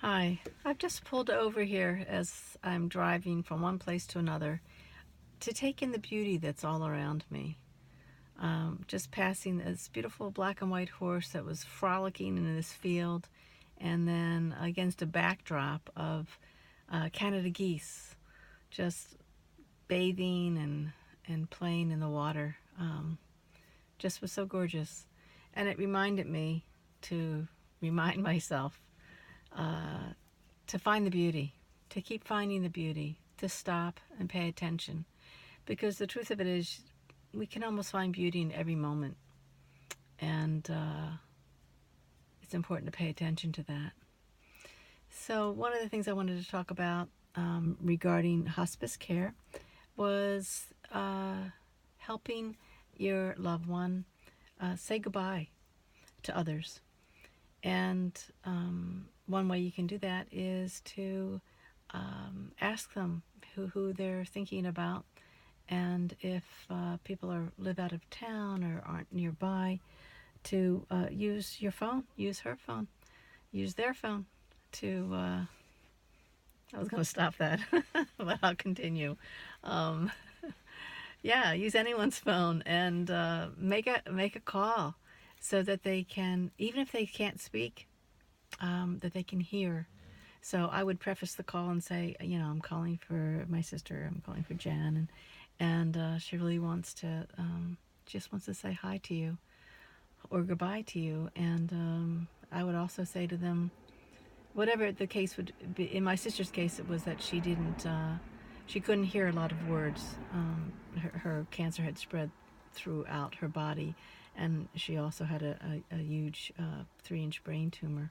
Hi, I've just pulled over here as I'm driving from one place to another to take in the beauty that's all around me. Just passing this beautiful black and white horse that was frolicking in this field, and then against a backdrop of Canada geese just bathing and playing in the water. Just was so gorgeous. And it reminded me to remind myself uh, to find the beauty, to keep finding the beauty, to stop and pay attention. Because the truth of it is, we can almost find beauty in every moment. And it's important to pay attention to that. So, one of the things I wanted to talk about regarding hospice care was helping your loved one say goodbye to others. And one way you can do that is to ask them who they're thinking about, and if people live out of town or aren't nearby, to use your phone, use her phone, use their phone to. I was going to stop that, but I'll continue. Um, yeah, use anyone's phone and make a call so that they can, even if they can't speak, that they can hear. So I would preface the call and say, I'm calling for my sister. I'm calling for Jan, and she really wants to, just wants to say hi to you or goodbye to you. And I would also say to them, whatever the case would be. In my sister's case, it was that she couldn't hear a lot of words. Her cancer had spread throughout her body, and she also had a huge 3-inch brain tumor.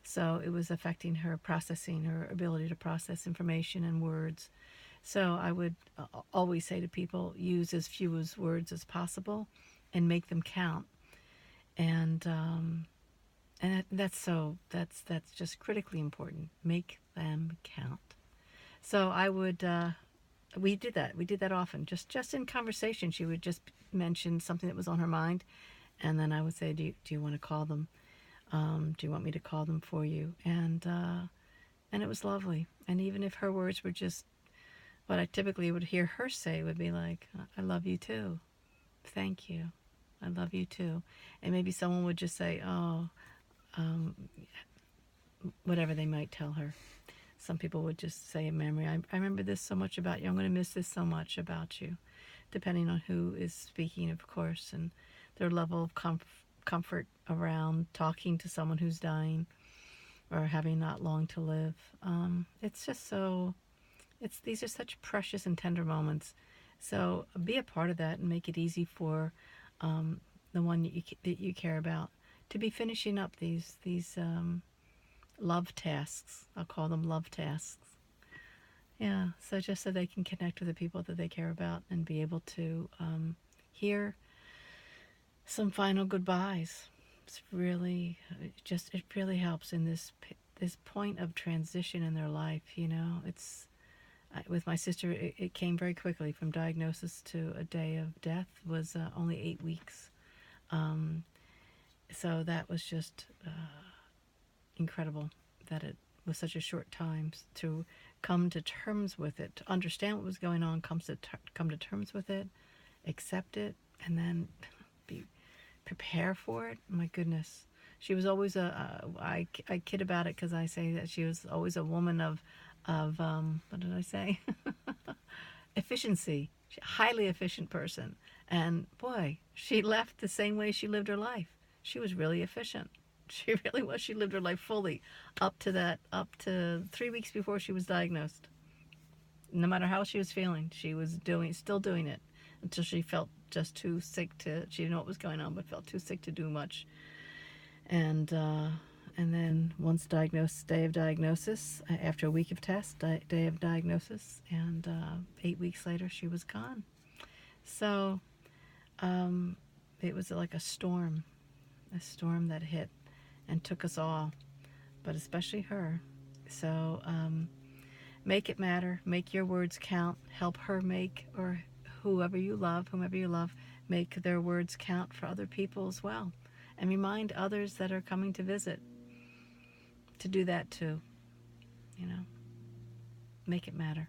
So it was affecting her processing, her ability to process information and words. So I would always say to people, use as few as words as possible and make them count. And that's just critically important. Make them count. So I would we did that. We did that often. Just in conversation, she would just mention something that was on her mind, and then I would say, do you want to call them? Do you want me to call them for you? And it was lovely. And even if her words were just what I typically would hear her say, would be like, I love you too. Thank you. I love you too. And maybe someone would just say, oh, um, whatever they might tell her. Some people would just say a memory. I remember this so much about you. I'm going to miss this so much about you, depending on who is speaking, of course, and their level of comfort around talking to someone who's dying or having not long to live. It's just so, these are such precious and tender moments. So be a part of that and make it easy for the one that you care about to be finishing up these love tasks. I'll call them love tasks. Yeah, so just so they can connect with the people that they care about and be able to hear some final goodbyes. It's really it really helps in this point of transition in their life. It's with my sister. It came very quickly from diagnosis to a day of death was only 8 weeks. So that was just incredible that it was such a short time to come to terms with it, to understand what was going on, come to terms with it, accept it, and then prepare for it. My goodness, she was always I kid about it because I say that she was always a woman of what did I say? Efficiency. She's a highly efficient person, and boy, she left the same way she lived her life. She was really efficient. She really was. She lived her life fully up to 3 weeks before she was diagnosed. No matter how she was feeling, she was still doing it until she felt just too sick she didn't know what was going on, but felt too sick to do much. And then once diagnosed, day of diagnosis, after a week of tests, day of diagnosis, and 8 weeks later, she was gone. So it was like a storm that hit and took us all, but especially her. So make it matter. Make your words count. Help her make, or whomever you love, make their words count for other people as well. And remind others that are coming to visit to do that too. you know, make it matter.